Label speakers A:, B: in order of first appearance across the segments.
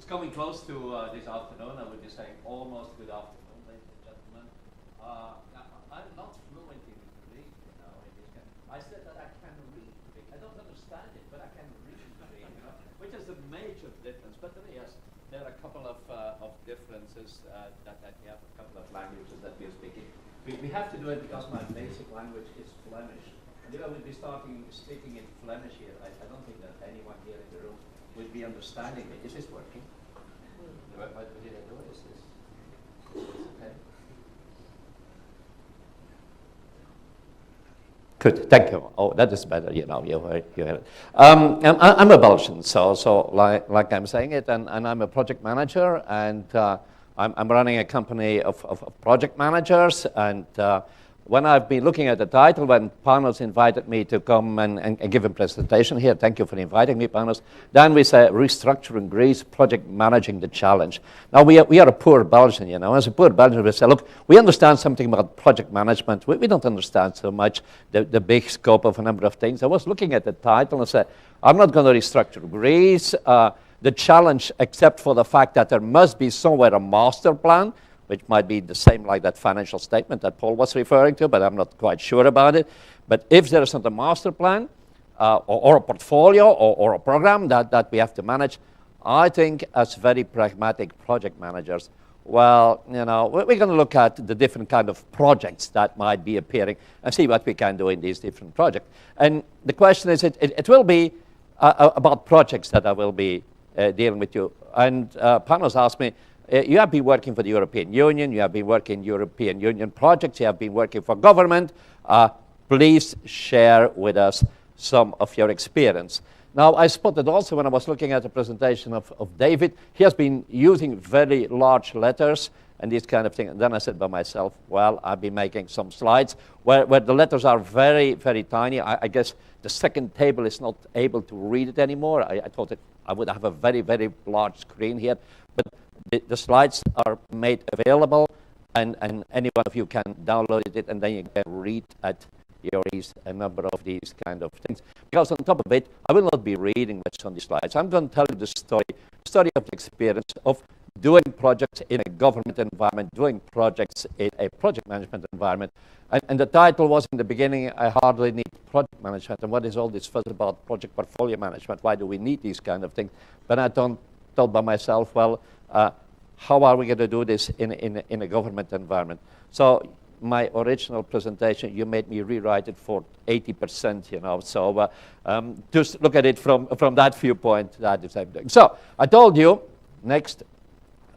A: coming close to this afternoon. I would be saying almost good afternoon, ladies and gentlemen. I'm not fluent in Greek, you know. I said that I can read Greek. I don't understand it, but I can read Greek, you know, which is a major difference. But yes, there are a couple of differences that we have, a couple of languages that we are speaking. We have to do it because my basic language is Flemish. And if I would be speaking in Flemish here, I don't think that anyone here in the room would be understanding me. Is this working? What did I do? Is this okay? Good, thank you. Oh, that is better. You know, you heard it. I'm a Belgian, so like I'm saying it, and I'm a project manager, and I'm running a company of project managers, and when I've been looking at the title, when Panos invited me to come and give a presentation here, thank you for inviting me, Panos, then we say restructuring Greece, project managing the challenge. Now, we are a poor Belgian, you know. As a poor Belgian, we say, look, we understand something about project management. We don't understand so much the big scope of a number of things. I was looking at the title and said, I'm not going to restructure Greece. The challenge, except for the fact that there must be somewhere a master plan, which might be the same like that financial statement that Paul was referring to, but I'm not quite sure about it. But if there isn't a master plan or a portfolio or a program that we have to manage, I think as very pragmatic project managers, well, you know, we're going to look at the different kind of projects that might be appearing and see what we can do in these different projects. And the question is, it will be about projects that I will be dealing with you. And Panos asked me, you have been working for the European Union, you have been working European Union projects, you have been working for government. Please share with us some of your experience. Now, I spotted also when I was looking at the presentation of David, he has been using very large letters and this kind of thing. And then I said by myself, well, I've been making some slides where the letters are very, very tiny. I guess the second table is not able to read it anymore. I thought that I would have a very, very large screen here. But the slides are made available, and any one of you can download it, and then you can read at your ease a number of these kind of things. Because on top of it, I will not be reading much on the slides. I'm going to tell you the story of the experience of doing projects in a government environment, doing projects in a project management environment. And the title was in the beginning, I hardly need project management. And what is all this fuss about project portfolio management? Why do we need these kind of things? But I thought by myself, well, how are we going to do this in a government environment? So my original presentation, you made me rewrite it for 80%, you know. So just look at it from that viewpoint, that is everything. So I told you, next,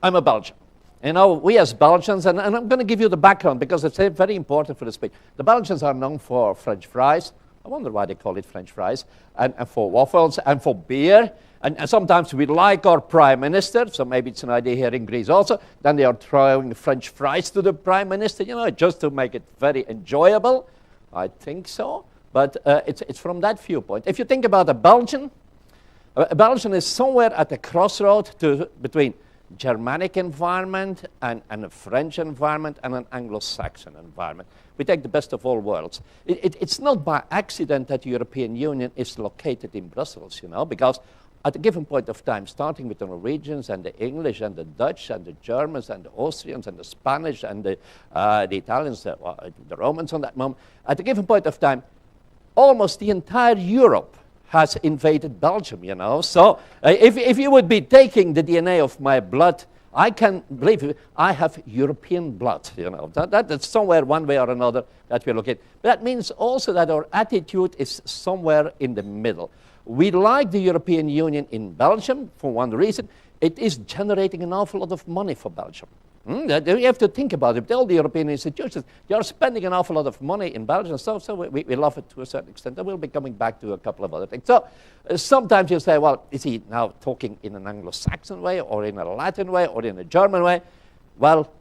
A: I'm a Belgian. You know, we as Belgians, and I'm going to give you the background because it's very important for the speech. The Belgians are known for French fries. I wonder why they call it French fries, and for waffles, and for beer. And sometimes we like our prime minister, so maybe it's an idea here in Greece also. Then they are throwing French fries to the prime minister, you know, just to make it very enjoyable. I think so. But it's from that viewpoint. If you think about a Belgian is somewhere at the crossroad between Germanic environment and a French environment and an Anglo-Saxon environment. We take the best of all worlds. It's not by accident that the European Union is located in Brussels, you know, because at a given point of time, starting with the Norwegians and the English and the Dutch and the Germans and the Austrians and the Spanish and the Italians, the Romans on that moment, at a given point of time, almost the entire Europe has invaded Belgium, you know. So if you would be taking the DNA of my blood, I can believe it, I have European blood, you know. That's somewhere one way or another that we look at. But that means also that our attitude is somewhere in the middle. We like the European Union in Belgium for one reason. It is generating an awful lot of money for Belgium. You have to think about it. All the European institutions, they are spending an awful lot of money in Belgium, so we love it to a certain extent. And we'll be coming back to a couple of other things. So sometimes you say, well, is he now talking in an Anglo-Saxon way or in a Latin way or in a German way? Well,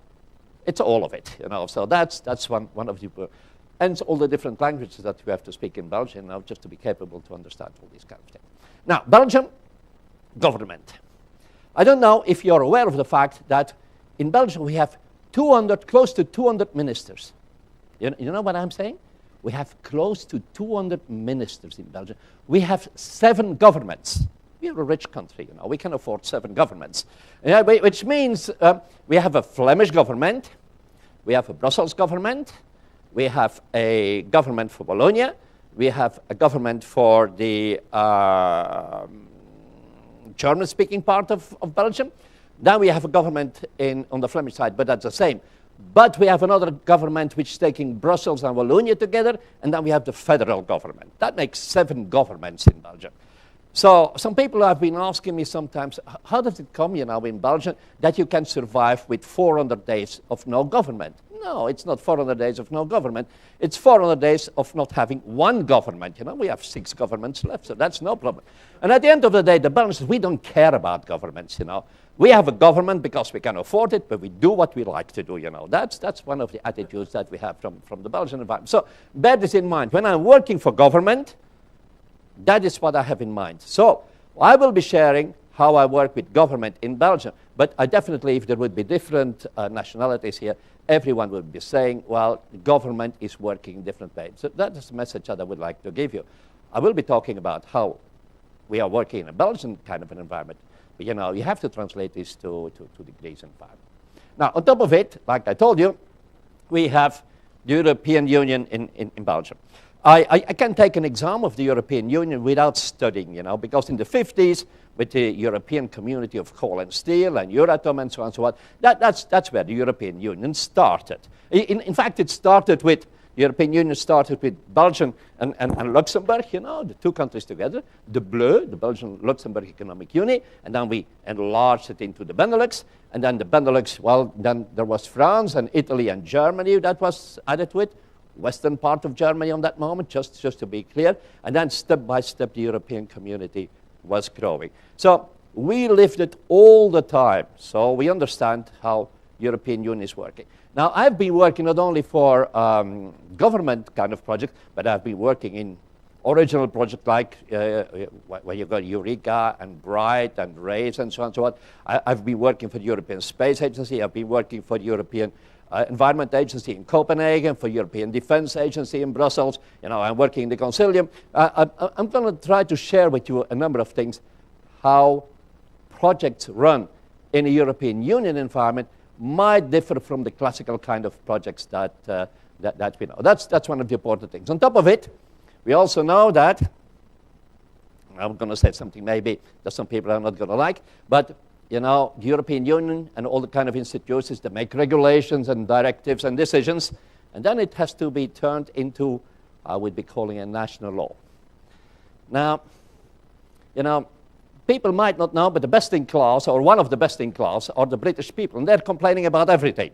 A: it's all of it, you know. So that's one of the... And all the different languages that you have to speak in Belgium now just to be capable to understand all these kind of things. Now, Belgium, government. I don't know if you're aware of the fact that in Belgium we have close to 200 ministers. You know what I'm saying? We have close to 200 ministers in Belgium. We have 7 governments. We are a rich country, you know. We can afford 7 governments. Yeah, which means we have a Flemish government, we have a Brussels government, we have a government for Wallonia, we have a government for the German-speaking part of Belgium. Then we have a government on the Flemish side, but that's the same. But we have another government which is taking Brussels and Wallonia together, and then we have the federal government. That makes 7 governments in Belgium. So some people have been asking me sometimes, how does it come, you know, in Belgium that you can survive with 400 days of no government? No, it's not 400 days of no government. It's 400 days of not having one government. You know, we have 6 governments left, so that's no problem. And at the end of the day, the balance is we don't care about governments, you know. We have a government because we can afford it, but we do what we like to do, you know. That's one of the attitudes that we have from the Belgian environment. So bear this in mind. When I'm working for government, that is what I have in mind. So I will be sharing how I work with government in Belgium. But I definitely, if there would be different nationalities here, everyone would be saying, well, government is working in different ways. So that is the message that I would like to give you. I will be talking about how we are working in a Belgian kind of an environment. But, you know, you have to translate this to the Greece environment. Now, on top of it, like I told you, we have the European Union in Belgium. I can take an example of the European Union without studying, you know, because in the 50s, with the European Community of Coal and Steel and Euratom and so on and so on, that's where the European Union started. In fact, it started with, the European Union started with Belgium and Luxembourg, you know, the 2 countries together, the BLEU, the Belgian-Luxembourg Economic Union, and then we enlarged it into the Benelux, and then the Benelux, well, then there was France and Italy and Germany that was added to it, western part of Germany on that moment, just to be clear, and then step by step the European community was growing. So we lived it all the time, so we understand how European Union is working. Now, I've been working not only for government kind of projects, but I've been working in original projects like where you got Eureka and Bright and RACE and so on and so on. I've been working for the European Space Agency. I've been working for the European Environment Agency in Copenhagen, for European Defense Agency in Brussels. You know, I'm working in the Consilium. I'm going to try to share with you a number of things, how projects run in a European Union environment might differ from the classical kind of projects that we know. That's one of the important things. On top of it, we also know that, I'm going to say something maybe that some people are not going to like, but you know, the European Union and all the kind of institutions that make regulations and directives and decisions, and then it has to be turned into, I would be calling a national law. Now, you know, people might not know, but the best in class, or one of the best in class, are the British people, and they're complaining about everything.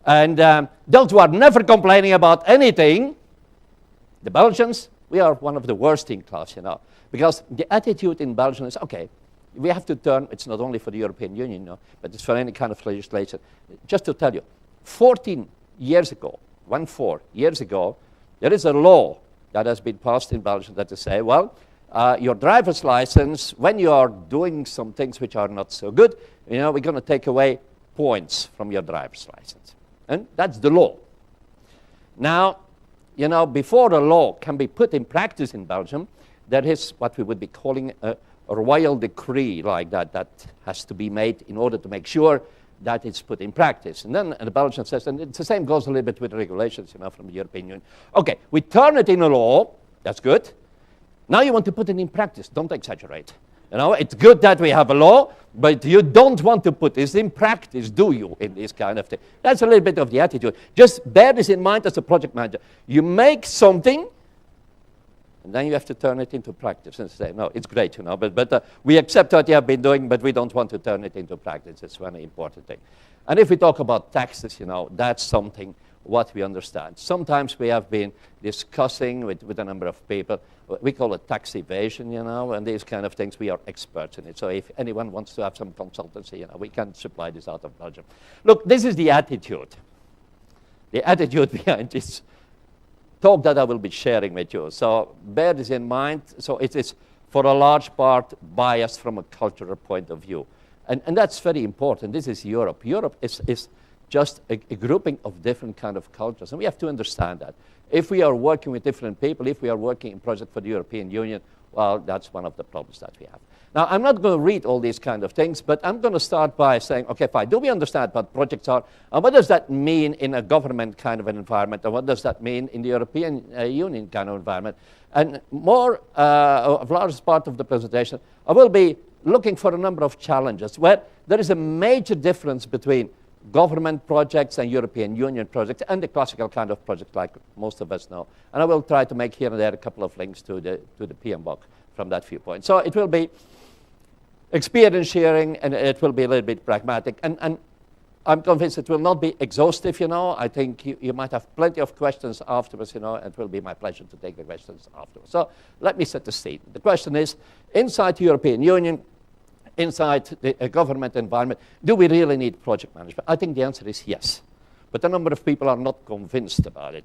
A: And those who are never complaining about anything, the Belgians, we are one of the worst in class, you know, because the attitude in Belgium is, okay, we have to turn, it's not only for the European Union, you know, but it's for any kind of legislation. Just to tell you, 14 years ago, 14 years ago, there is a law that has been passed in Belgium that to say, well, your driver's license, when you are doing some things which are not so good, you know, we're going to take away points from your driver's license. And that's the law. Now, you know, before a law can be put in practice in Belgium, there is what we would be calling a royal decree like that has to be made in order to make sure that it's put in practice. And then the Belgian says, and it's the same goes a little bit with regulations, you know, from the European Union. Okay, we turn it in a law, that's good. Now you want to put it in practice, don't exaggerate. You know, it's good that we have a law, but you don't want to put this in practice, do you, in this kind of thing? That's a little bit of the attitude. Just bear this in mind as a project manager. You make something, and then you have to turn it into practice and say, no, it's great, you know, but we accept what you have been doing, but we don't want to turn it into practice. It's a very important thing. And if we talk about taxes, you know, that's something what we understand. Sometimes we have been discussing with a number of people, we call it tax evasion, you know, and these kind of things, we are experts in it. So if anyone wants to have some consultancy, you know, we can supply this out of Belgium. Look, this is the attitude behind this talk that I will be sharing with you. So bear this in mind. So it is, for a large part, biased from a cultural point of view. And that's very important. This is Europe. Europe is just a grouping of different kind of cultures. And we have to understand that. If we are working with different people, if we are working in project for the European Union, well, that's one of the problems that we have. Now, I'm not going to read all these kind of things, but I'm going to start by saying, okay, fine, do we understand what projects are, and what does that mean in a government kind of an environment, and what does that mean in the European Union kind of environment? And of largest part of the presentation, I will be looking for a number of challenges where there is a major difference between government projects and European Union projects and the classical kind of projects like most of us know. And I will try to make here and there a couple of links to the PMBOK from that viewpoint. So it will be experience sharing, and it will be a little bit pragmatic. And I'm convinced it will not be exhaustive, I think you might have plenty of questions afterwards, and it will be my pleasure to take the questions afterwards. So let me set the scene. The question is, inside the European Union, inside the government environment, do we really need project management? I think the answer is yes. But a number of people are not convinced about it.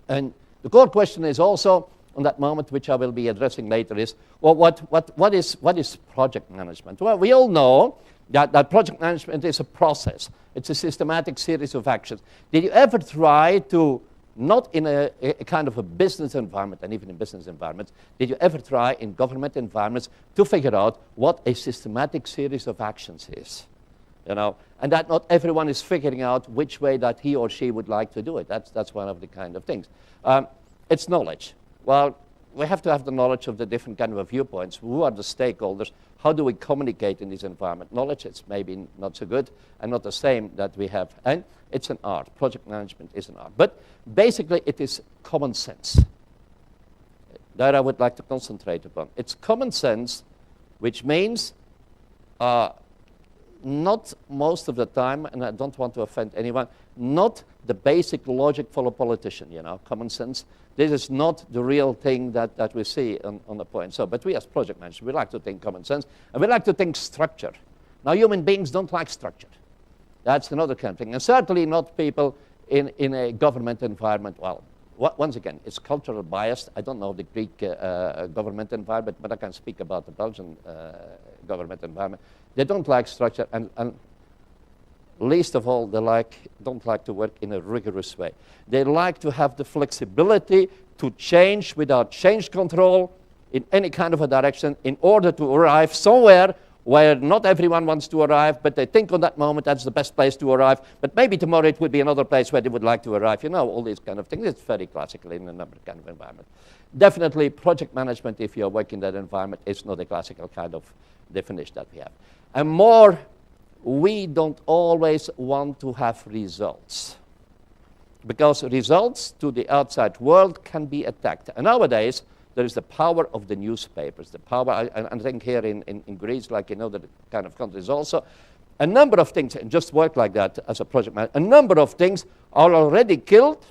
A: And the core question is also, on that moment, which I will be addressing later, is, well, what is project management? Well, we all know that project management is a process. It's a systematic series of actions. Did you ever try to, not in a kind of a business environment, and even in business environments, did you ever try in government environments to figure out what a systematic series of actions is? And that not everyone is figuring out which way that he or she would like to do it. That's one of the kind of things. It's knowledge. Well, we have to have the knowledge of the different kind of viewpoints. Who are the stakeholders? How do we communicate in this environment? Knowledge, it's maybe not so good and not the same that we have. And it's an art. Project management is an art. But basically, it is common sense. That I would like to concentrate upon. It's common sense, which means not most of the time, and I don't want to offend anyone, not the basic logic for a politician, common sense. This is not the real thing that we see on the point. So, but we as project managers, we like to think common sense, and we like to think structure. Now, human beings don't like structure. That's another kind of thing. And certainly not people in a government environment. Well, once again, it's cultural bias. I don't know the Greek government environment, but I can speak about the Belgian government environment. They don't like structure, and least of all, they don't like to work in a rigorous way. They like to have the flexibility to change without change control in any kind of a direction in order to arrive somewhere where not everyone wants to arrive, but they think on that moment that's the best place to arrive. But maybe tomorrow it would be another place where they would like to arrive. All these kind of things. It's very classical in a number of kind of environment. Definitely, project management, if you're working in that environment, is not a classical kind of definition that we have. And more, we don't always want to have results, because results to the outside world can be attacked. And nowadays, there is the power of the newspapers, the power, I think here in Greece, like in other kind of countries also, a number of things, and just work like that as a project manager, a number of things are already killed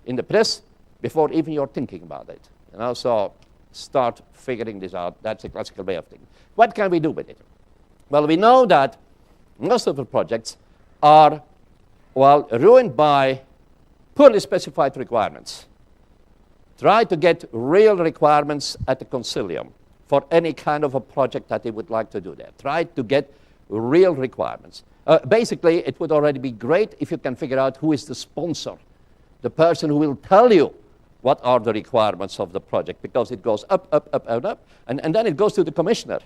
A: in the press before even you're thinking about it. So start figuring this out. That's a classical way of thinking. What can we do with it? Well, we know that most of the projects are, ruined by poorly specified requirements. Try to get real requirements at the concilium for any kind of a project that they would like to do there. Try to get real requirements. Basically, it would already be great if you can figure out who is the sponsor, the person who will tell you what are the requirements of the project, because it goes up, up, up, and up, and then it goes to the commissioner.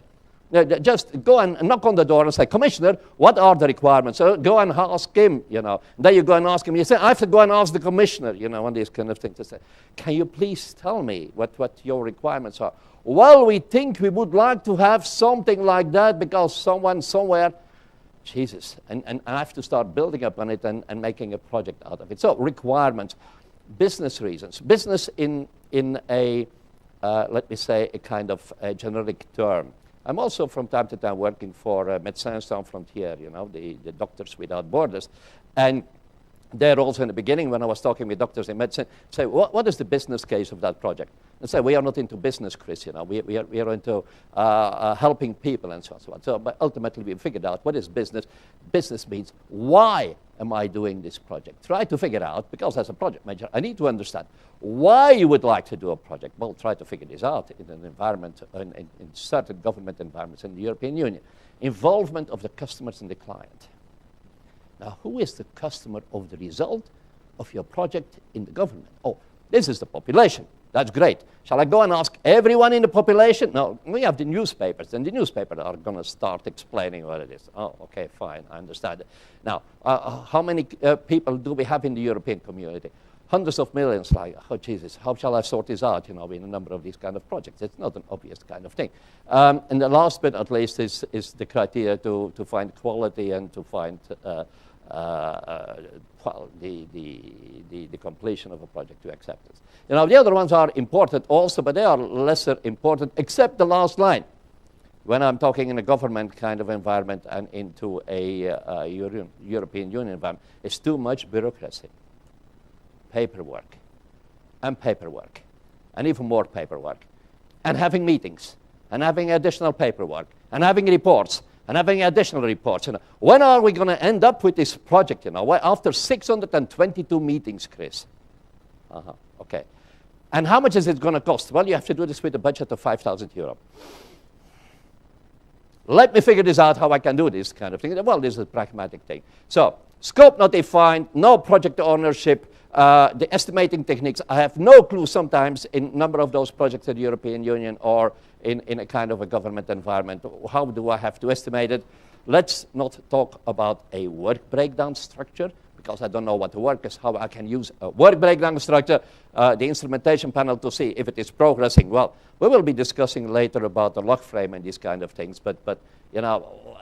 A: Just go and knock on the door and say, Commissioner, what are the requirements? So go and ask him, Then you go and ask him. You say, I have to go and ask the commissioner, and these kind of things. To say, can you please tell me what your requirements are? Well, we think we would like to have something like that because someone somewhere, Jesus, and I have to start building up on it and making a project out of it. So requirements, business reasons. Business in a, let me say, a kind of a generic term. I'm also from time to time working for Médecins Sans Frontières, the Doctors Without Borders. And there also in the beginning, when I was talking with doctors in medicine, say, what is the business case of that project? And say, we are not into business, Chris, we are into helping people and so on, so on. So, but ultimately we figured out what is business. Business means, why am I doing this project? Try to figure out, because as a project manager, I need to understand why you would like to do a project. Well, try to figure this out in an environment, in certain government environments in the European Union. Involvement of the customers and the client. Now, who is the customer of the result of your project in the government? Oh, this is the population. That's great. Shall I go and ask everyone in the population? No, we have the newspapers, and the newspapers are going to start explaining what it is. Oh, okay, fine, I understand it. Now, how many people do we have in the European community? Hundreds of millions, like, oh, Jesus, how shall I sort this out, in a number of these kind of projects? It's not an obvious kind of thing. And the last bit, at least, is the criteria to find quality and to find well, the completion of a project to acceptance. The other ones are important also, but they are lesser important, except the last line. When I'm talking in a government kind of environment and into a European Union environment, it's too much bureaucracy. Paperwork, and even more paperwork, and having meetings, and having additional paperwork, and having reports, and having additional reports. When are we going to end up with this project? After 622 meetings, Chris. Okay. And how much is it going to cost? Well, you have to do this with a budget of 5,000 euro. Let me figure this out, how I can do this kind of thing. Well, this is a pragmatic thing. So, scope not defined, no project ownership, the estimating techniques. I have no clue sometimes in a number of those projects at the European Union or in a kind of a government environment. How do I have to estimate it? Let's not talk about a work breakdown structure, because I don't know what the work is, how I can use a work breakdown structure, the instrumentation panel to see if it is progressing. Well, we will be discussing later about the log frame and these kind of things, but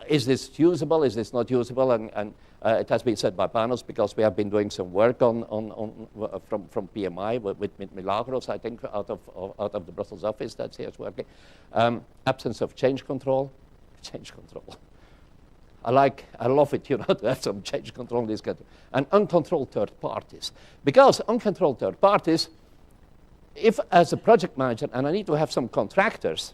A: is this usable, is this not usable? And it has been said by panels, because we have been doing some work from PMI with Milagros, I think, out of the Brussels office that's here working. Absence of change control. I love it, to have some change control in this country. And uncontrolled third parties. Because uncontrolled third parties, if as a project manager, and I need to have some contractors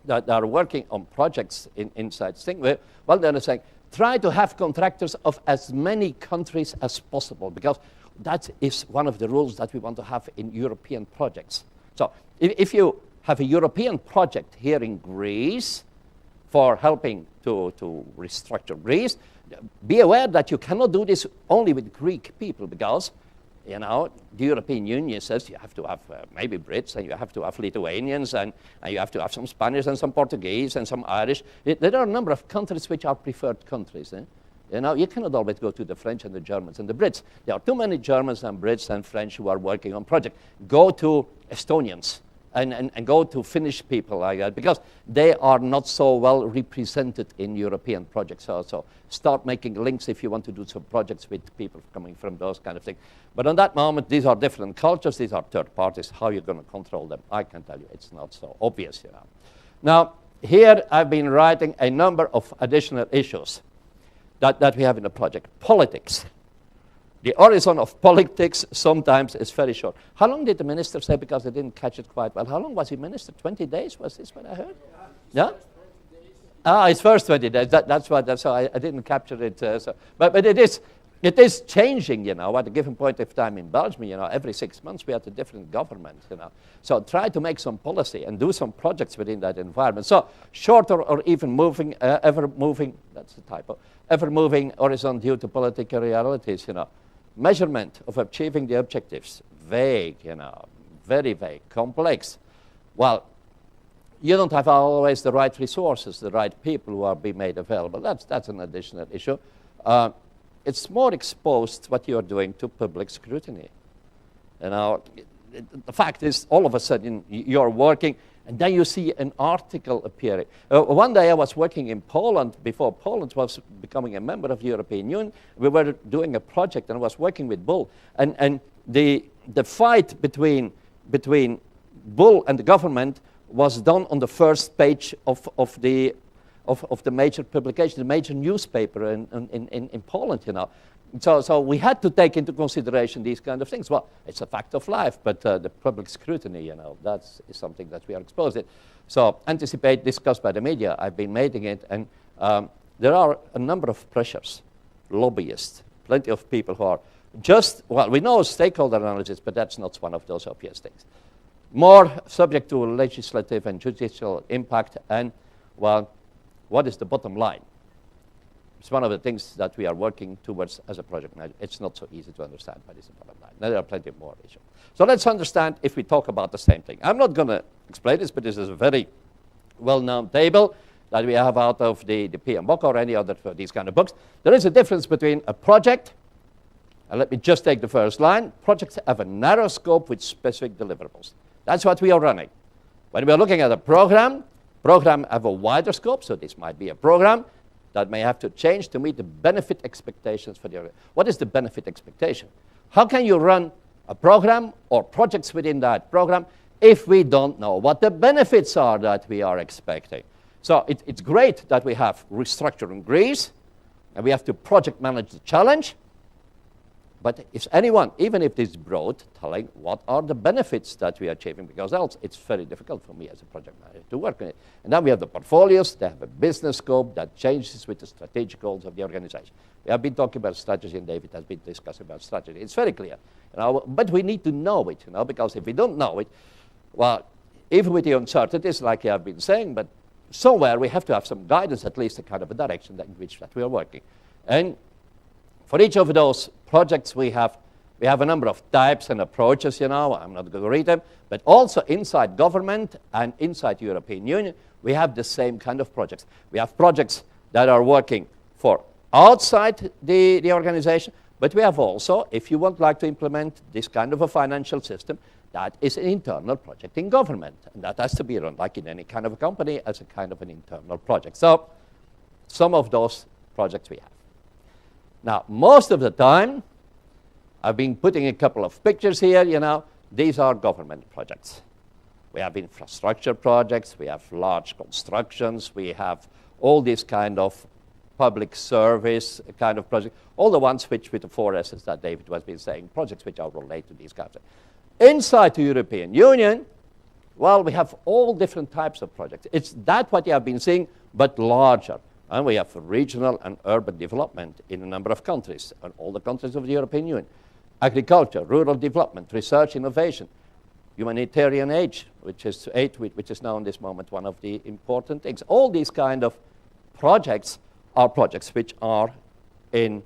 A: that are working on projects inside Stingway, well, then I'm saying, try to have contractors of as many countries as possible, because that is one of the rules that we want to have in European projects. So if you have a European project here in Greece for helping to restructure Greece, be aware that you cannot do this only with Greek people, because the European Union says you have to have maybe Brits, and you have to have Lithuanians, and you have to have some Spanish and some Portuguese and some Irish. There are a number of countries which are preferred countries. You cannot always go to the French and the Germans and the Brits. There are too many Germans and Brits and French who are working on projects. Go to Estonians and go to Finnish people like that, because they are not so well represented in European projects. So start making links if you want to do some projects with people coming from those kind of things. But on that moment, these are different cultures, these are third parties. How are you going to control them? I can tell you, it's not so obvious. Now, here I've been writing a number of additional issues that we have in the project. Politics. The horizon of politics sometimes is very short. How long did the minister say, because I didn't catch it quite well? How long was he minister? 20 days? Was this what I heard? Yeah? His first 20 days. That's why I didn't capture it. But it is changing, at a given point of time in Belgium. Every 6 months we have a different government. So try to make some policy and do some projects within that environment. So shorter or even moving, ever moving. That's the typo. Ever moving horizon due to political realities. Measurement of achieving the objectives, vague, very vague, complex. Well, you don't have always the right resources, the right people who are being made available. That's an additional issue. It's more exposed, what you're doing, to public scrutiny. The fact is, all of a sudden, you're working, and then you see an article appearing. One day I was working in Poland, before Poland was becoming a member of the European Union. We were doing a project, and I was working with Bull. And the fight between Bull and the government was done on the first page of the major publication, the major newspaper in Poland, So we had to take into consideration these kind of things. Well, it's a fact of life, but the public scrutiny, that is something that we are exposed to. So anticipate, discussed by the media. I've been making it, and there are a number of pressures, lobbyists, plenty of people who are we know stakeholder analysis, but that's not one of those obvious things. More subject to legislative and judicial impact, and, well, what is the bottom line? It's one of the things that we are working towards as a project manager. It's not so easy to understand, but it's the bottom line. There are plenty more issues. So let's understand if we talk about the same thing. I'm not going to explain this, but this is a very well-known table that we have out of the PMBOK or any other of these kind of books. There is a difference between a project, and let me just take the first line. Projects have a narrow scope with specific deliverables. That's what we are running. When we are looking at a program have a wider scope, so this might be a program that may have to change to meet the benefit expectations for the organization. What is the benefit expectation? How can you run a program or projects within that program if we don't know what the benefits are that we are expecting? So it's great that we have restructuring Greece, and we have to project manage the challenge. But is anyone, even if it's broad, telling what are the benefits that we are achieving? Because else it's very difficult for me as a project manager to work on it. And then we have the portfolios. They have a business scope that changes with the strategic goals of the organization. We have been talking about strategy, and David has been discussing about strategy. It's very clear, but we need to know it, because if we don't know it, well, even with the uncertainties, like I have been saying, but somewhere we have to have some guidance, at least a kind of a direction in which that we are working. And for each of those projects, we have a number of types and approaches, I'm not going to read them, but also inside government and inside the European Union, we have the same kind of projects. We have projects that are working for outside the organization, but we have also, if you would like to implement this kind of a financial system, that is an internal project in government, and that has to be run like in any kind of a company as a kind of an internal project. So some of those projects we have. Now, most of the time, I've been putting a couple of pictures here, these are government projects. We have infrastructure projects, we have large constructions, we have all these kind of public service kind of projects, all the ones which with the 4 S's that David was been saying, projects which are related to these kinds of things. Inside the European Union, well, we have all different types of projects. It's that what you have been seeing, but larger. And we have regional and urban development in a number of countries, and all the countries of the European Union. Agriculture, rural development, research, innovation, humanitarian aid, which is now in this moment one of the important things. All these kind of projects are projects which are in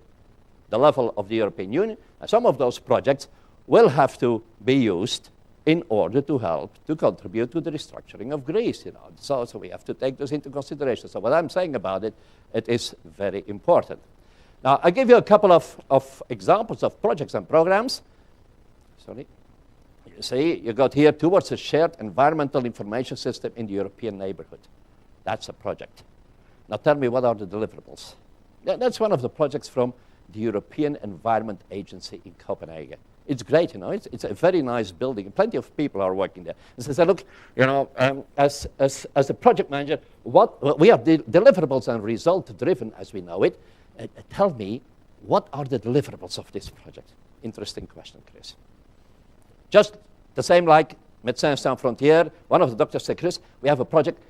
A: the level of the European Union, and some of those projects will have to be used in order to help to contribute to the restructuring of Greece. So we have to take this into consideration. So what I'm saying about it, it is very important. Now, I give you a couple of examples of projects and programs. Sorry. You see, you got here towards a shared environmental information system in the European neighborhood. That's a project. Now tell me, what are the deliverables? That's one of the projects from the European Environment Agency in Copenhagen. It's great, it's a very nice building. Plenty of people are working there. And so I say, look, as a project manager, what we have deliverables and result-driven as we know it. Tell me, what are the deliverables of this project? Interesting question, Chris. Just the same like Médecins Sans Frontières, one of the doctors said, Chris, we have a project,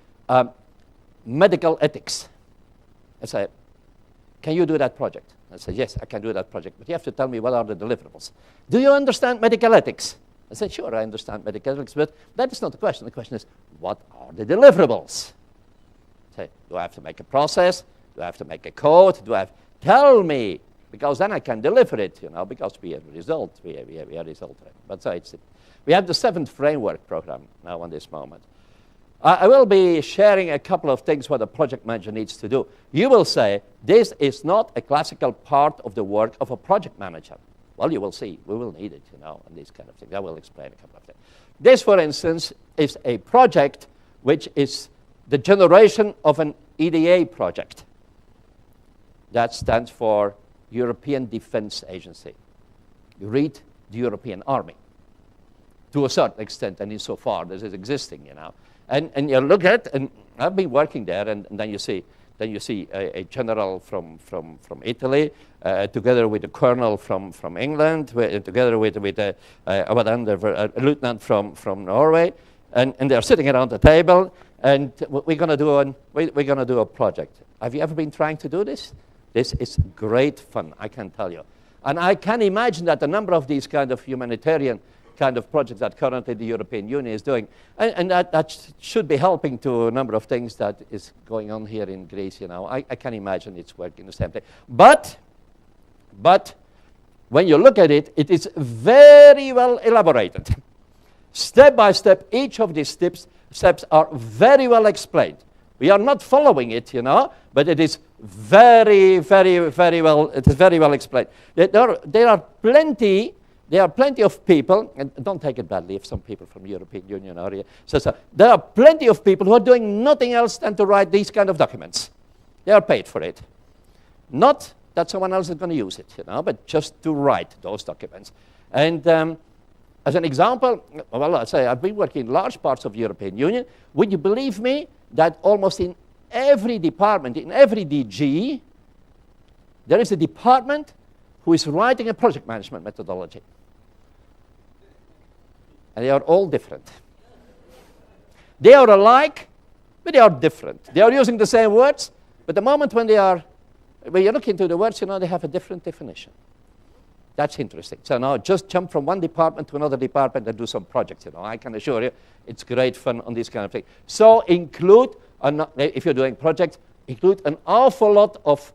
A: medical ethics. I said, can you do that project? I said, yes, I can do that project, but you have to tell me what are the deliverables. Do you understand medical ethics? I said, sure, I understand medical ethics, but that is not the question. The question is, what are the deliverables? I say, do I have to make a process? Do I have to make a code? Tell me, because then I can deliver it, because we have a result. We are result. But so we have the 7th framework program now on this moment. I will be sharing a couple of things what a project manager needs to do. You will say, this is not a classical part of the work of a project manager. Well, you will see. We will need it, and these kind of things. I will explain a couple of things. This, for instance, is a project which is the generation of an EDA project. That stands for European Defense Agency. You read the European Army. To a certain extent, and insofar this is existing, And you look at, and I've been working there, and then you see a general from Italy, together with a colonel from England, together with a lieutenant from Norway, and they're sitting around the table, and we're going to do a project. Have you ever been trying to do this? This is great fun, I can tell you. And I can imagine that a number of these kind of humanitarian kind of projects that currently the European Union is doing. And that should be helping to a number of things that is going on here in Greece. I can imagine it's working the same thing. But when you look at it, it is very well elaborated. Step by step, each of these steps are very well explained. We are not following it, but it is very, very, very well. It is very well explained. There are plenty of people, and don't take it badly if some people from the European Union are here. So there are plenty of people who are doing nothing else than to write these kind of documents. They are paid for it. Not that someone else is going to use it, but just to write those documents. And as an example, well, I say I've been working in large parts of the European Union. Would you believe me that almost in every department, in every DG, there is a department who is writing a project management methodology? And they are all different. They are alike, but they are different. They are using the same words, but the moment when you look into the words, they have a different definition. That's interesting. So now just jump from one department to another department and do some projects. I can assure you it's great fun on this kind of thing. So include, if you're doing projects, include an awful lot of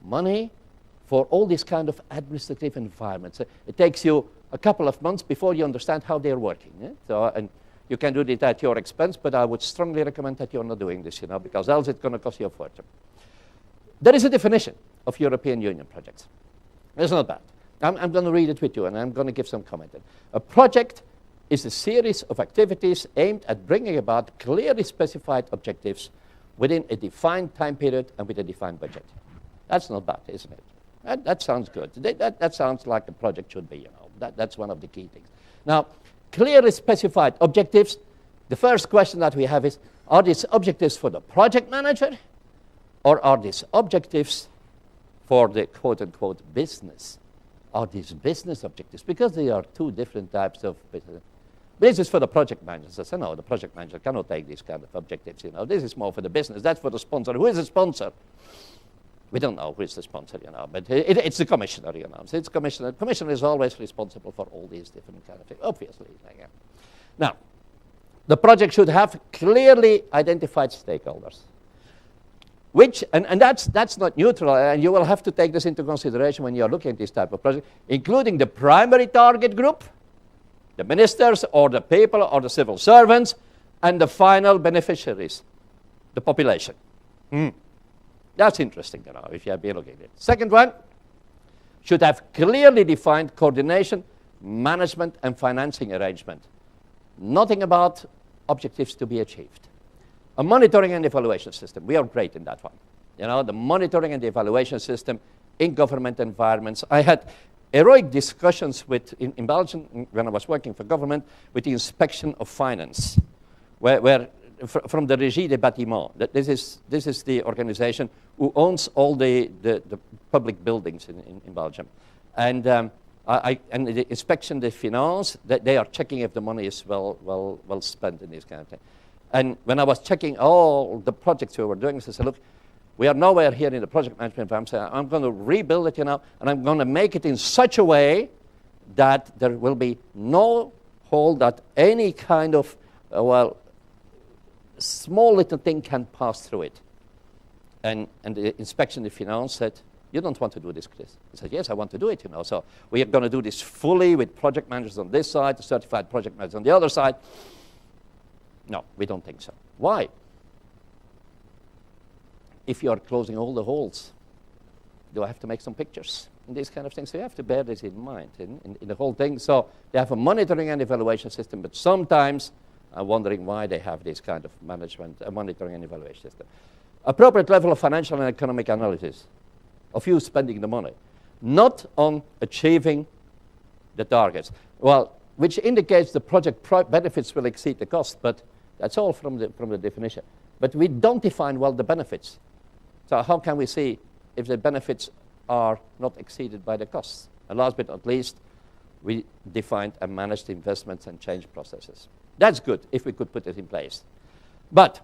A: money for all these kind of administrative environments. It takes you a couple of months before you understand how they're working. So, and you can do it at your expense, but I would strongly recommend that you're not doing this, because else it's going to cost you a fortune. There is a definition of European Union projects. It's not bad. I'm going to read it with you, and I'm going to give some comment. A project is a series of activities aimed at bringing about clearly specified objectives within a defined time period and with a defined budget. That's not bad, isn't it? That sounds good. That sounds like a project should be, That's one of the key things. Now, clearly specified objectives, the first question that we have is, are these objectives for the project manager, or are these objectives for the quote-unquote business? Are these business objectives? Because they are two different types of business. This is for the project managers. I say, no, the project manager cannot take these kind of objectives. This is more for the business. That's for the sponsor. Who is the sponsor? We don't know who is the sponsor, but it's the commissioner, So it's commissioner. The commissioner is always responsible for all these different kind of things, obviously. Now, the project should have clearly identified stakeholders. And that's not neutral, and you will have to take this into consideration when you're looking at this type of project, including the primary target group, the ministers or the people or the civil servants, and the final beneficiaries, the population. That's interesting, if you have been looking at it. Second one, should have clearly defined coordination, management, and financing arrangement. Nothing about objectives to be achieved. A monitoring and evaluation system. We are great in that one. The monitoring and the evaluation system in government environments. I had heroic discussions in Belgium when I was working for government with the inspection of finance, where from the Régie des Bâtiments. This is the organization who owns all the public buildings in Belgium. And and the inspection des finances, they are checking if the money is well spent in this kind of thing. And when I was checking all the projects we were doing, I said, look, we are nowhere here in the project management environment. So I'm going to rebuild it, and I'm going to make it in such a way that there will be no hole that any kind of, small little thing can pass through it. And the inspection des finances said, you don't want to do this, Chris. He said, yes, I want to do it, So we are going to do this fully with project managers on this side, the certified project managers on the other side. No, we don't think so. Why? If you are closing all the holes, do I have to make some pictures and these kind of things? So you have to bear this in mind in the whole thing. So they have a monitoring and evaluation system, but sometimes I'm wondering why they have this kind of management, monitoring and evaluation system. Appropriate level of financial and economic analysis of you spending the money, not on achieving the targets. Well, which indicates the project benefits will exceed the cost, but that's all from the definition. But we don't define well the benefits. So how can we see if the benefits are not exceeded by the costs? And last but not least, we defined and managed investments and change processes. That's good if we could put it in place. But,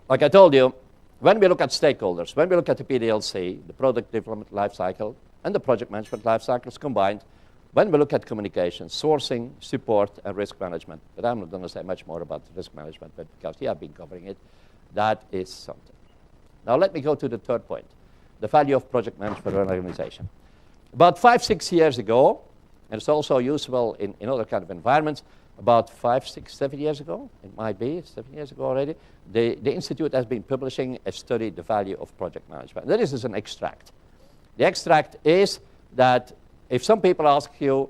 A: like I told you, when we look at stakeholders, when we look at the PDLC, the product development life cycle, and the project management life cycles combined, when we look at communication, sourcing, support, and risk management, but I'm not going to say much more about risk management, but because you have been covering it, that is something. Now let me go to the third point, the value of project management for an organization. About 5, 6 years ago, and it's also useful in other kind of environments, about 5, 6, 7 years ago, it might be 7 years ago already, the Institute has been publishing a study, The Value of Project Management. Now, this is an extract. The extract is that if some people ask you,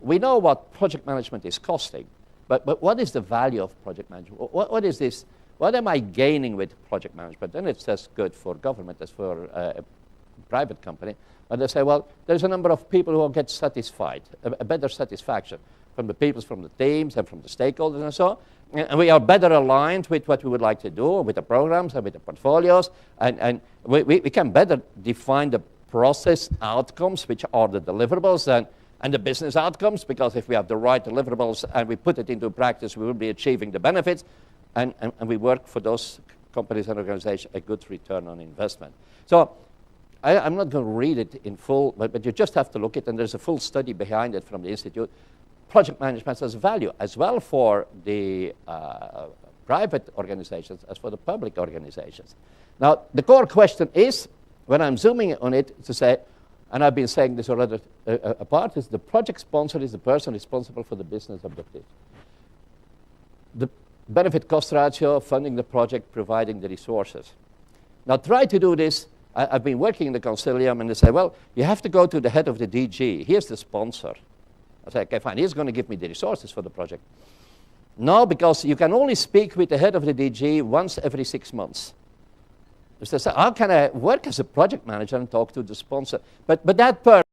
A: we know what project management is costing, but what is the value of project management? What is this? What am I gaining with project management? And it's as good for government as for a private company. And they say, well, there's a number of people who will get satisfied, a better satisfaction from the people, from the teams, and from the stakeholders and so on. And we are better aligned with what we would like to do, with the programs and with the portfolios. And we can better define the process outcomes, which are the deliverables, and the business outcomes, because if we have the right deliverables and we put it into practice, we will be achieving the benefits. And we work for those companies and organizations a good return on investment. So I'm not going to read it in full, but you just have to look at it, and there's a full study behind it from the Institute. Project management has value as well for the private organizations as for the public organizations. Now, the core question is, when I'm zooming on it, to say, and I've been saying this already apart, is the project sponsor is the person responsible for the business objective. The benefit cost ratio, funding the project, providing the resources. Now try to do this. I've been working in the Consilium, and they say, well, you have to go to the head of the DG. Here's the sponsor. I say, okay, fine, he's going to give me the resources for the project. No, because you can only speak with the head of the DG once every 6 months. So how can I work as a project manager and talk to the sponsor? But that person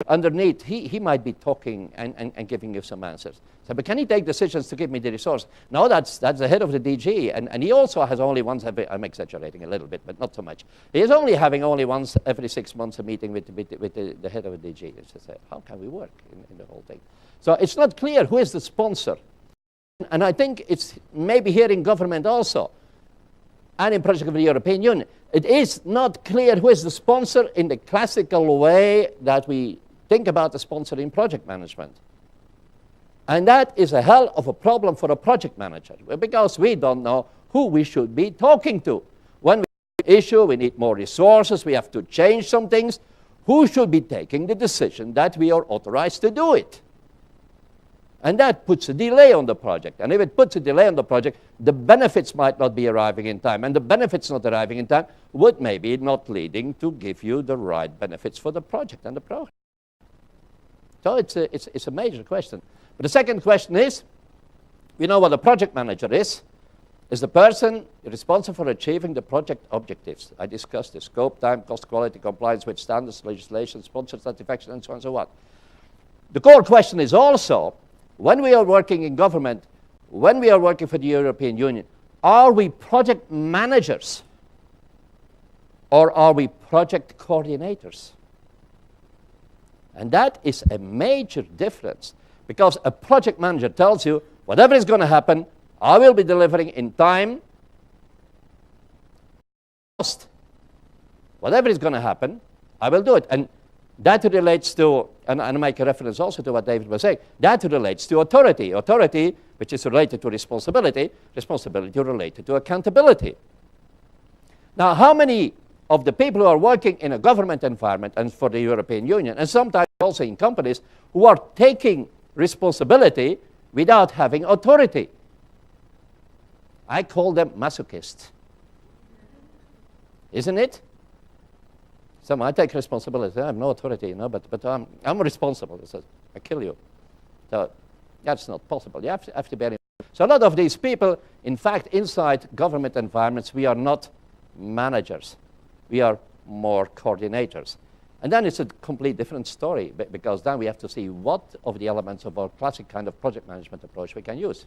A: underneath, he might be talking and giving you some answers. So, but can he take decisions to give me the resource? No, that's the head of the DG, and he also has only once every, I'm exaggerating a little bit, but not so much. He is only having only once every 6 months a meeting with the head of the DG. So say, how can we work in the whole thing? So it's not clear who is the sponsor. And I think it's maybe here in government also, and in project of the European Union, it is not clear who is the sponsor in the classical way that we think about the sponsor in project management. And that is a hell of a problem for a project manager, because we don't know who we should be talking to. When we issue, we need more resources, we have to change some things. Who should be taking the decision that we are authorized to do it? And that puts a delay on the project. And if it puts a delay on the project, the benefits might not be arriving in time. And the benefits not arriving in time would maybe not leading to give you the right benefits for the project and the program. So it's a major question. But the second question is, we know what a project manager is the person responsible for achieving the project objectives. I discussed the scope, time, cost, quality, compliance with standards, legislation, sponsor satisfaction, and so on and so on. The core question is also, when we are working in government, when we are working for the European Union, are we project managers or are we project coordinators? And that is a major difference, because a project manager tells you, whatever is going to happen, I will be delivering in time. Whatever is going to happen, I will do it. And that relates to, and I make a reference also to what David was saying, that relates to authority. Authority, which is related to responsibility, responsibility related to accountability. Now, how many of the people who are working in a government environment and for the European Union, and sometimes also in companies, who are taking responsibility without having authority? I call them masochists. Isn't it? So I take responsibility. I have no authority, you know, but I'm responsible. It says, I kill you. So that's not possible. You have to bear in mind. So a lot of these people, in fact, inside government environments, we are not managers. We are more coordinators. And then it's a complete different story, because then we have to see what of the elements of our classic kind of project management approach we can use.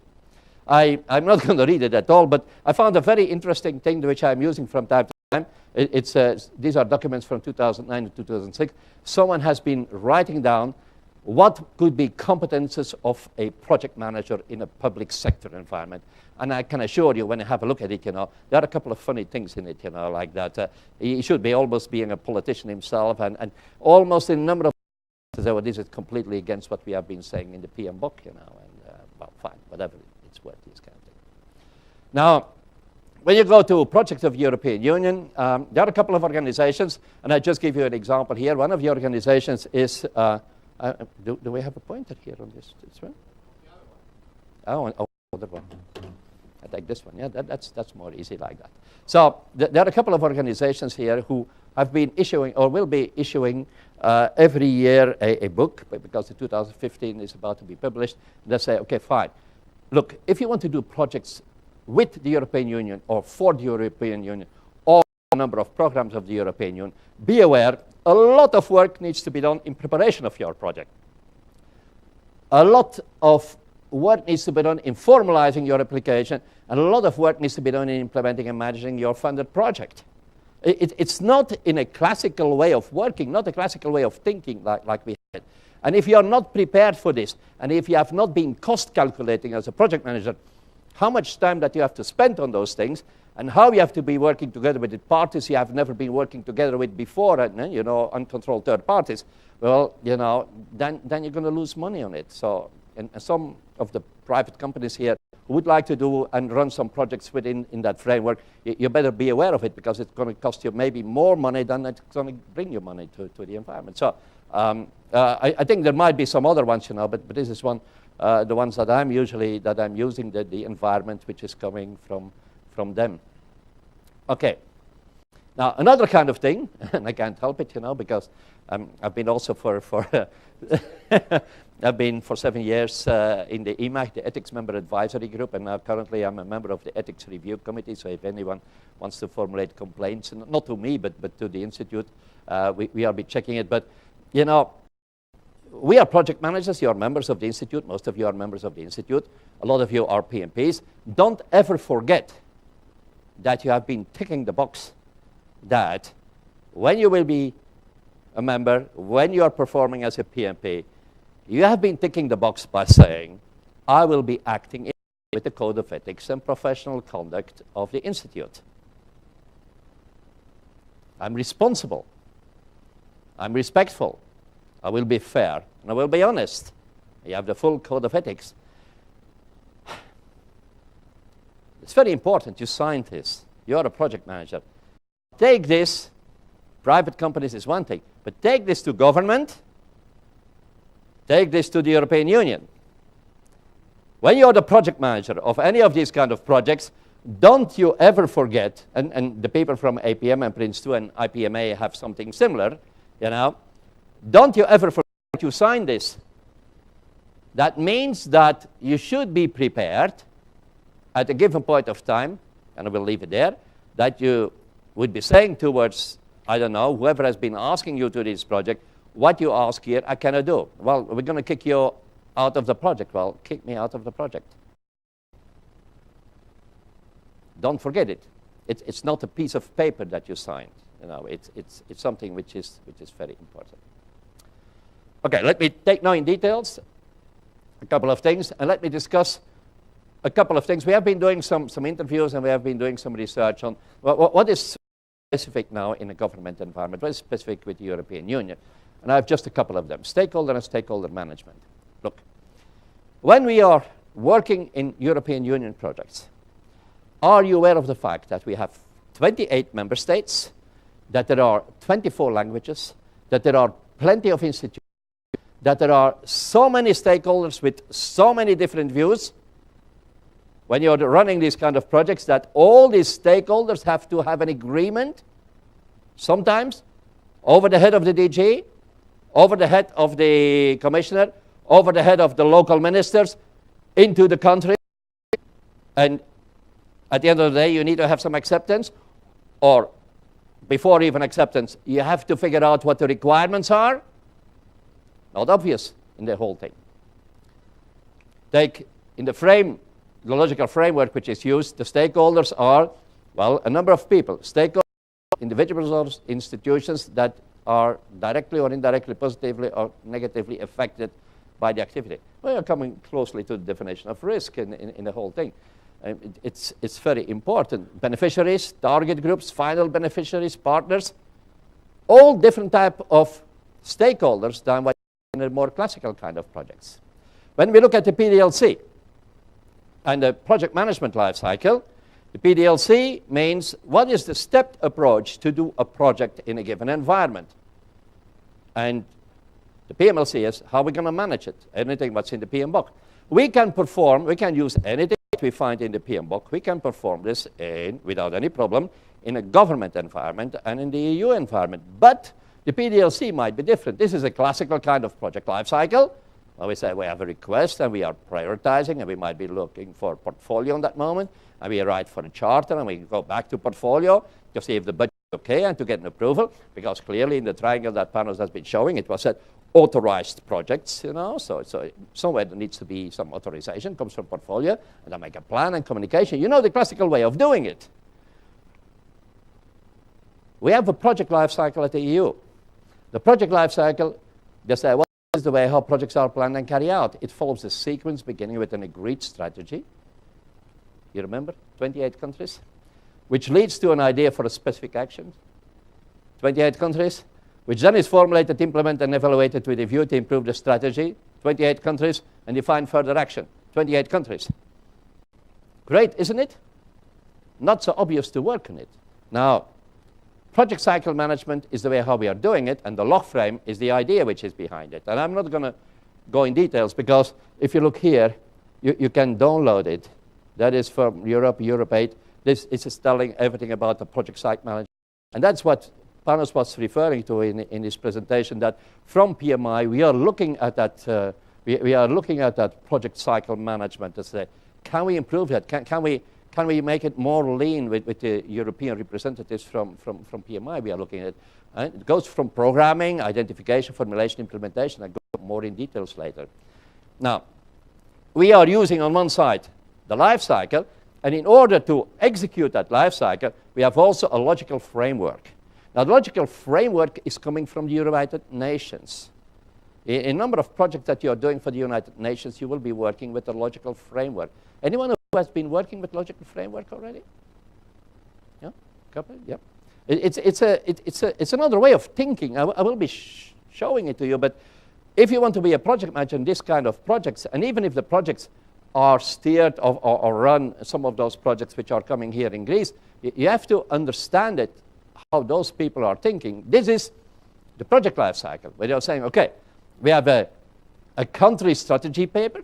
A: I'm not going to read it at all, but I found a very interesting thing which I'm using from time to time. These are documents from 2009 and 2006. Someone has been writing down what could be competences of a project manager in a public sector environment. And I can assure you, when you have a look at it, you know, there are a couple of funny things in it, you know, like that. He should be almost being a politician himself, and almost in a number of So well, this is completely against what we have been saying in the PM book, you know, and well, fine, whatever it's worth, this kind of thing. Now, when you go to projects of the European Union, there are a couple of organizations, and I just give you an example here. One of the organizations is, do we have a pointer here on this one? Oh, other one. I take this one. Yeah, that's more easy like that. So there are a couple of organizations here who have been issuing or will be issuing every year a book, because the 2015 is about to be published. They say, okay, fine. Look, if you want to do projects with the European Union or for the European Union or a number of programs of the European Union, be aware a lot of work needs to be done in preparation of your project. A lot of work needs to be done in formalizing your application, and a lot of work needs to be done in implementing and managing your funded project. It's not in a classical way of working, not a classical way of thinking like we had. And if you are not prepared for this, and if you have not been cost calculating as a project manager, how much time that you have to spend on those things, and how you have to be working together with the parties you have never been working together with before, and you know, uncontrolled third parties, well, you know, then you're going to lose money on it. So, and some of the private companies here who would like to do and run some projects within that framework, you better be aware of it, because it's going to cost you maybe more money than it's going to bring you money to the environment. So I think there might be some other ones, you know, but this is one, the ones that I'm using, the environment which is coming from them. Okay. Now, another kind of thing, and I can't help it, you know, because I've been also I've been for 7 years in the EMAC, the Ethics Member Advisory Group, and now currently I'm a member of the Ethics Review Committee. So if anyone wants to formulate complaints, not to me, but to the Institute, we will be checking it. But, you know, we are project managers. You are members of the Institute. Most of you are members of the Institute. A lot of you are PMPs. Don't ever forget that you have been ticking the box that when you will be a member, when you are performing as a PMP, you have been ticking the box by saying, I will be acting with the Code of Ethics and Professional Conduct of the Institute. I'm responsible. I'm respectful. I will be fair, and I will be honest. You have the full Code of Ethics. It's very important you sign this. You're a project manager. Take this. Private companies is one thing, but take this to government. Take this to the European Union. When you're the project manager of any of these kind of projects, don't you ever forget, and the people from APM and Prince2 and IPMA have something similar, you know, don't you ever forget you sign this. That means that you should be prepared at a given point of time, and I will leave it there, that you would be saying towards, I don't know, whoever has been asking you to this project, what you ask here, I cannot do. Well, we're going to kick you out of the project. Well, kick me out of the project. Don't forget it. It's not a piece of paper that you signed. You know, it's something which is very important. Okay, let me take now in details a couple of things, and let me discuss a couple of things. We have been doing some interviews, and we have been doing some research on what is specific now in a government environment, what is specific with the European Union. And I have just a couple of them, stakeholder and stakeholder management. Look, when we are working in European Union projects, are you aware of the fact that we have 28 member states, that there are 24 languages, that there are plenty of institutions, that there are so many stakeholders with so many different views? When you're running these kind of projects, that all these stakeholders have to have an agreement, sometimes over the head of the DG, over the head of the commissioner, over the head of the local ministers, into the country. And at the end of the day, you need to have some acceptance, or before even acceptance, you have to figure out what the requirements are. Not obvious in the whole thing. Take in the logical framework which is used, the stakeholders are, well, a number of people. Stakeholders, individuals or institutions that are directly or indirectly, positively or negatively affected by the activity. We are coming closely to the definition of risk in the whole thing. It's very important. Beneficiaries, target groups, final beneficiaries, partners, all different type of stakeholders than what in the more classical kind of projects. When we look at the PDLC and the project management life cycle, the PDLC means what is the stepped approach to do a project in a given environment. And the PMLC is how we're going to manage it, anything what's in the PM book. We can use anything that we find in the PM book. We can perform this without any problem in a government environment and in the EU environment. But the PDLC might be different. This is a classical kind of project life cycle. Well, we say we have a request and we are prioritizing and we might be looking for a portfolio in that moment and we write for a charter and we go back to portfolio to see if the budget is okay and to get an approval, because clearly in the triangle that Panos has been showing, it was said authorized projects, you know, so somewhere there needs to be some authorization, comes from portfolio, and I make a plan and communication. You know the classical way of doing it. We have a project life cycle at the EU. The project life cycle, they say, well, this is the way how projects are planned and carried out. It follows a sequence beginning with an agreed strategy. You remember? 28 countries. Which leads to an idea for a specific action. 28 countries. Which then is formulated, implemented, and evaluated with a view to improve the strategy. 28 countries. And define further action. 28 countries. Great, isn't it? Not so obvious to work on it. Now, project cycle management is the way how we are doing it, and the log frame is the idea which is behind it. And I'm not going to go in details, because if you look here, you can download it. That is from Europe 8. This is telling everything about the project cycle management. And that's what Panos was referring to in his presentation, that from PMI we are looking at that, we are looking at that project cycle management to say, can we improve that? Can we make it more lean with the European representatives from PMI? We are looking at it. It goes from programming, identification, formulation, implementation. I go more in details later. Now, we are using on one side the life cycle, and in order to execute that life cycle, we have also a logical framework. Now, the logical framework is coming from the United Nations. In a number of projects that you are doing for the United Nations, you will be working with a logical framework. Anyone who has been working with logical framework already? Yeah, couple. Yeah. It's another way of thinking. I will be showing it to you. But if you want to be a project manager in this kind of projects, and even if the projects are steered or run, some of those projects which are coming here in Greece, you have to understand it, how those people are thinking. This is the project life cycle, where they're saying, okay, we have a country strategy paper,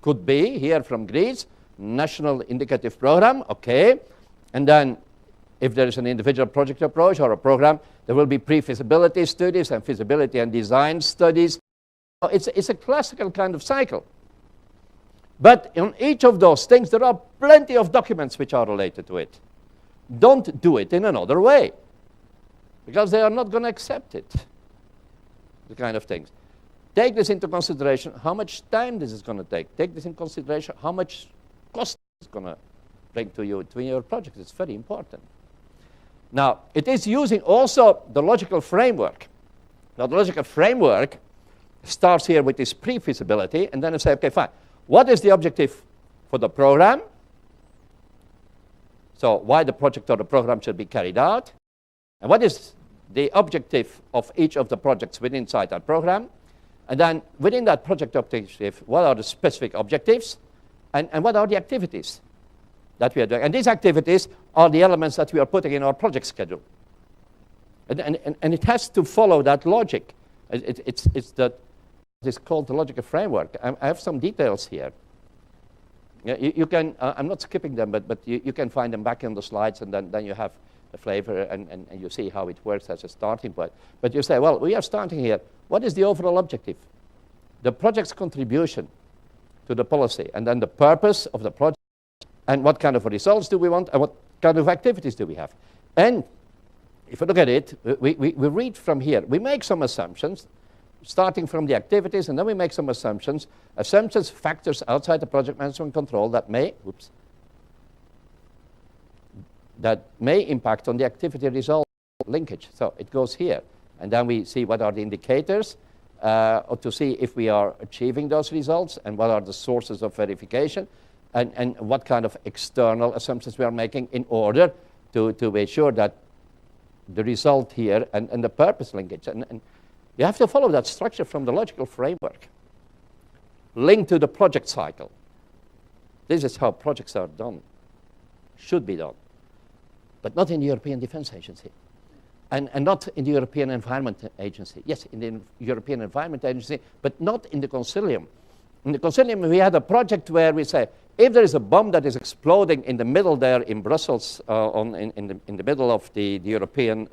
A: could be here from Greece, national indicative program, okay, and then if there is an individual project approach or a program, there will be pre-feasibility studies and feasibility and design studies. It's a classical kind of cycle. But in each of those things, there are plenty of documents which are related to it. Don't do it in another way, because they are not going to accept it, the kind of things. Take this into consideration, how much time this is going to take. Take this into consideration, how much cost it's going to bring to you, to your project. It's very important. Now, it is using also the logical framework. Now, the logical framework starts here with this pre-feasibility, and then you say, okay, fine. What is the objective for the program? So why the project or the program should be carried out? And what is the objective of each of the projects within inside that program? And then within that project objective, what are the specific objectives? And what are the activities that we are doing? And these activities are the elements that we are putting in our project schedule. And it has to follow that logic. It's called the logical framework. I have some details here. You can, I'm not skipping them, but you can find them back in the slides, and then you have the flavor, and you see how it works as a starting point. But you say, well, we are starting here. What is the overall objective? The project's contribution to the policy, and then the purpose of the project, and what kind of results do we want, and what kind of activities do we have. And if you look at it, we read from here. We make some assumptions, starting from the activities, and then we make some assumptions, factors outside the project management control that may impact on the activity result linkage. So it goes here. And then we see what are the indicators to see if we are achieving those results, and what are the sources of verification, and what kind of external assumptions we are making in order to be sure that the result here and the purpose linkage. And You have to follow that structure from the logical framework, linked to the project cycle. This is how projects are done, should be done, but not in the European Defence Agency. And not in the European Environment Agency. Yes, in the European Environment Agency, but not in the Consilium. In the Consilium, we had a project where we say, if there is a bomb that is exploding in the middle there in Brussels, in the middle of the European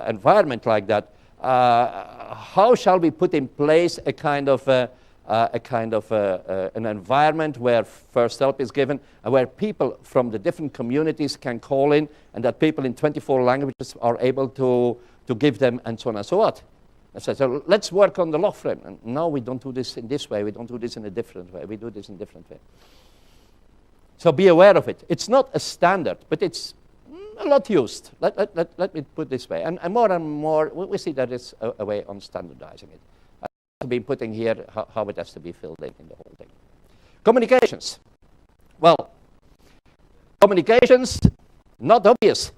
A: environment like that, how shall we put in place a kind of an environment where first help is given and where people from the different communities can call in, and that people in 24 languages are able to give them, and so on and so on. So let's work on the law frame. And no, we don't do this in this way. We don't do this in a different way. We do this in a different way. So be aware of it. It's not a standard, but it's a lot used. Let me put it this way. And more, we see that it's a way on standardizing it. I've been putting here how it has to be filled in the whole thing. Communications. Well, communications, not obvious.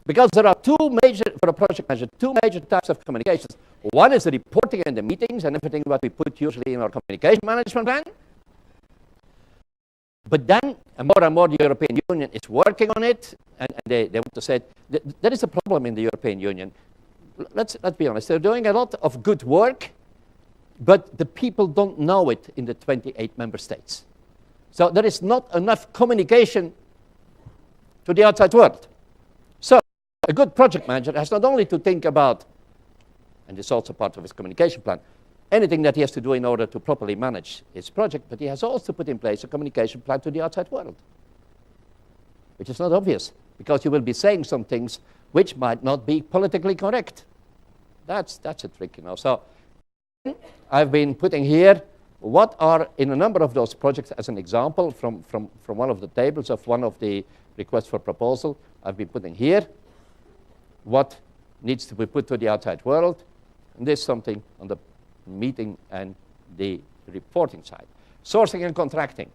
A: Because there are for a project manager, two major types of communications. One is the reporting and the meetings and everything what we put usually in our communication management plan. But then, and more the European Union is working on it, and they want to say, there is a problem in the European Union. Let's be honest, they're doing a lot of good work, but the people don't know it in the 28 member states. So there is not enough communication to the outside world. So a good project manager has not only to think about, and it's also part of his communication plan, anything that he has to do in order to properly manage his project, but he has also put in place a communication plan to the outside world, which is not obvious, because you will be saying some things which might not be politically correct. That's a trick, you know. So I've been putting here what are, in a number of those projects, as an example, from one of the tables of one of the requests for proposal, I've been putting here what needs to be put to the outside world, and there's something on the meeting and the reporting side. Sourcing and contracting.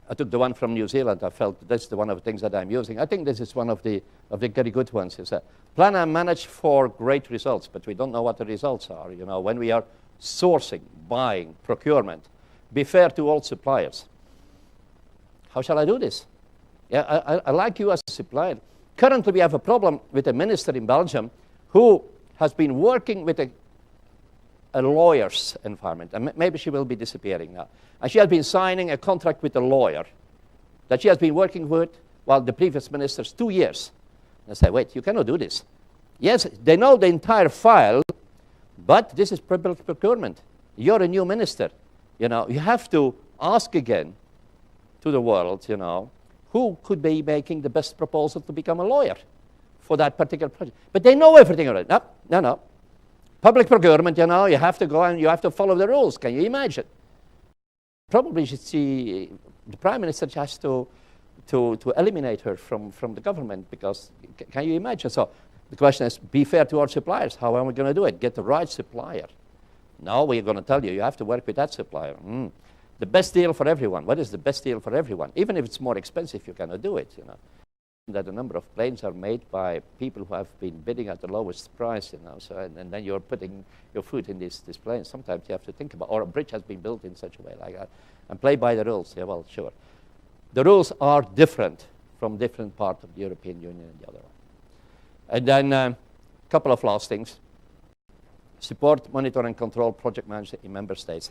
A: I took the one from New Zealand. I felt that's the one of the things that I'm using. I think this is one of the very good ones. It's a plan and manage for great results, but we don't know what the results are. You know, when we are sourcing, buying, procurement, be fair to all suppliers. How shall I do this? Yeah, I like you as a supplier. Currently, we have a problem with a minister in Belgium who has been working with a lawyer's environment, and maybe she will be disappearing now. And she has been signing a contract with a lawyer that she has been working with while the previous minister's 2 years. And I say, wait, you cannot do this. Yes, they know the entire file, but this is public procurement. You're a new minister. You know, you have to ask again to the world, you know, who could be making the best proposal to become a lawyer for that particular project. But they know everything already. No. Public procurement, you know, you have to go and you have to follow the rules. Can you imagine? Probably the Prime Minister has to eliminate her from the government, because can you imagine? So the question is, be fair to our suppliers. How are we going to do it? Get the right supplier. No, we're going to tell you, you have to work with that supplier. The best deal for everyone. What is the best deal for everyone? Even if it's more expensive, you cannot do it, you know. That a number of planes are made by people who have been bidding at the lowest price, you know. So, and then you're putting your foot in this plane. Sometimes you have to think about, or a bridge has been built in such a way like that, and play by the rules. Yeah, well, sure. The rules are different from different parts of the European Union and the other one. And then a couple of last things. Support, monitor, and control project management in member states.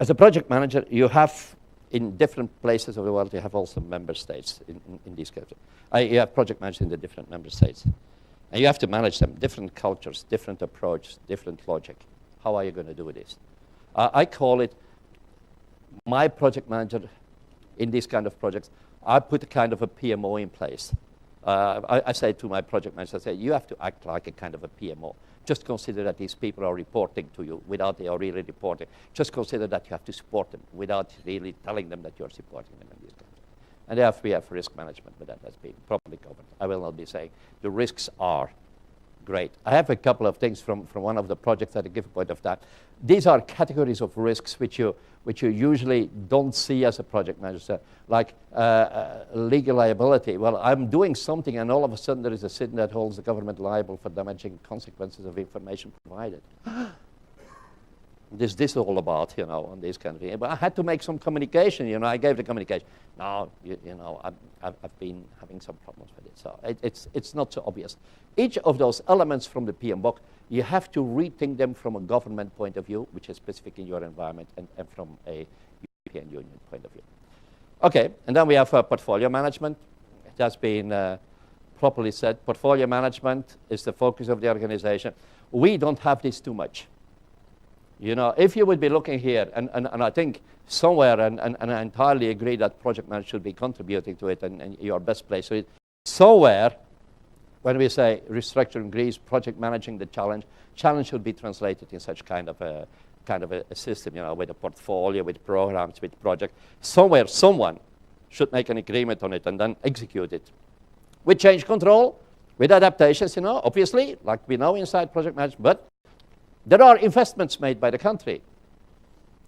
A: As a project manager, you have, in different places of the world, you have also member states in these cases. You have project managers in the different member states. And you have to manage them, different cultures, different approaches, different logic. How are you going to do this? I call it my project manager in these kind of projects. I put a kind of a PMO in place. I say to my project manager, I say, you have to act like a kind of a PMO. Just consider that these people are reporting to you without they are really reporting. Just consider that you have to support them without really telling them that you're supporting them in these kinds of things. And we have risk management, but that has been properly covered. I will not be saying the risks are great. I have a couple of things from one of the projects that I give a point of that. These are categories of risks which you usually don't see as a project manager, like legal liability. Well, I'm doing something and all of a sudden there is a sin that holds the government liable for damaging consequences of information provided. This is all about, you know, on this kind of thing. But I had to make some communication, you know, I gave the communication. Now, you know, I've been having some problems with it. So it's not so obvious. Each of those elements from the PM book, you have to rethink them from a government point of view, which is specific in your environment, and from a European Union point of view. Okay, and then we have portfolio management. It has been properly said. Portfolio management is the focus of the organization. We don't have this too much. You know, if you would be looking here, and I think somewhere, and I entirely agree that project managers should be contributing to it, and your best place. So somewhere, when we say restructuring Greece, project managing the challenge should be translated in such kind of a system, you know, with a portfolio, with programs, with projects. Somewhere, someone should make an agreement on it and then execute it. With change control, with adaptations, you know, obviously, like we know inside project management, but there are investments made by the country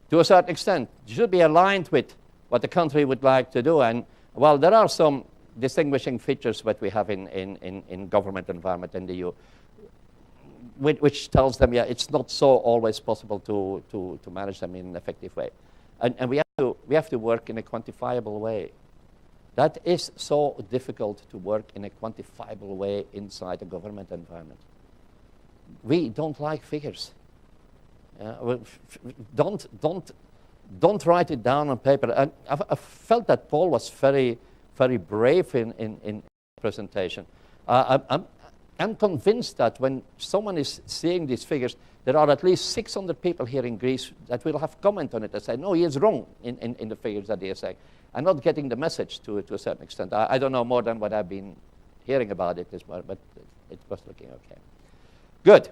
A: to a certain extent. It should be aligned with what the country would like to do. And, well, there are some distinguishing features that we have in government environment in the EU, which tells them, yeah, it's not so always possible to manage them in an effective way. And we have to work in a quantifiable way. That is so difficult to work in a quantifiable way inside a government environment. We don't like figures. Don't write it down on paper. And I felt that Paul was very, very brave in presentation. I'm convinced that when someone is seeing these figures, there are at least 600 people here in Greece that will have comment on it and say, no, he is wrong in the figures that he is saying. I'm not getting the message to a certain extent. I don't know more than what I've been hearing about it this morning, but it was looking okay. Good.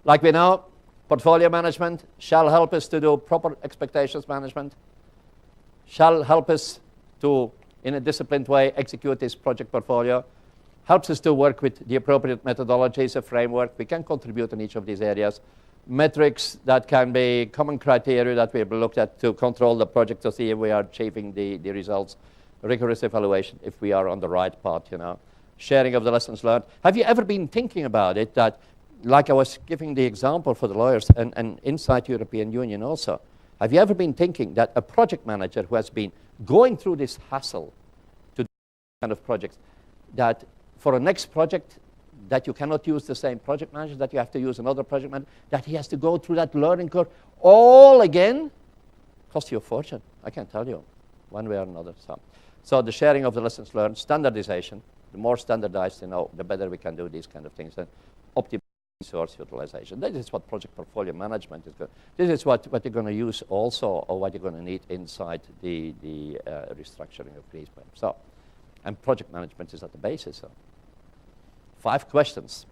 A: Like we know, portfolio management shall help us to do proper expectations management, shall help us to, in a disciplined way, execute this project portfolio, helps us to work with the appropriate methodologies, a framework. We can contribute in each of these areas. Metrics that can be common criteria that we have looked at to control the project to see if we are achieving the results. Rigorous evaluation if we are on the right path, you know. Sharing of the lessons learned. Have you ever been thinking about it that, like I was giving the example for the lawyers and inside European Union also, have you ever been thinking that a project manager who has been going through this hassle to do this kind of projects, that for a next project that you cannot use the same project manager, that you have to use another project manager, that he has to go through that learning curve all again, costs you a fortune, I can tell you, one way or another. So the sharing of the lessons learned, standardization. The more standardized, you know, the better we can do these kind of things. And optimal resource utilization. This is what project portfolio management is. This is what you're going to use also, or what you're going to need inside the restructuring of Greece. So, and project management is at the basis. So, 5 questions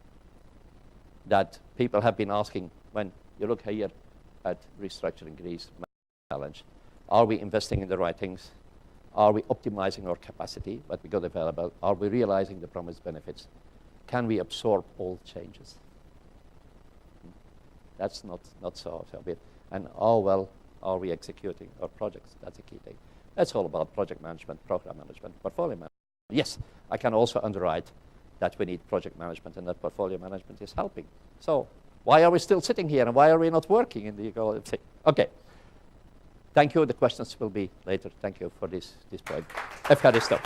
A: that people have been asking when you look here at restructuring Greece challenge. Are we investing in the right things? Are we optimizing our capacity, what we got available? Are we realizing the promised benefits? Can we absorb all changes? That's not so bad. And how well are we executing our projects? That's a key thing. That's all about project management, program management, portfolio management. Yes, I can also underwrite that we need project management and that portfolio management is helping. So why are we still sitting here and why are we not working in the ecology? Okay. Thank you. The questions will be later. Thank you for this point. Ευχαριστώ.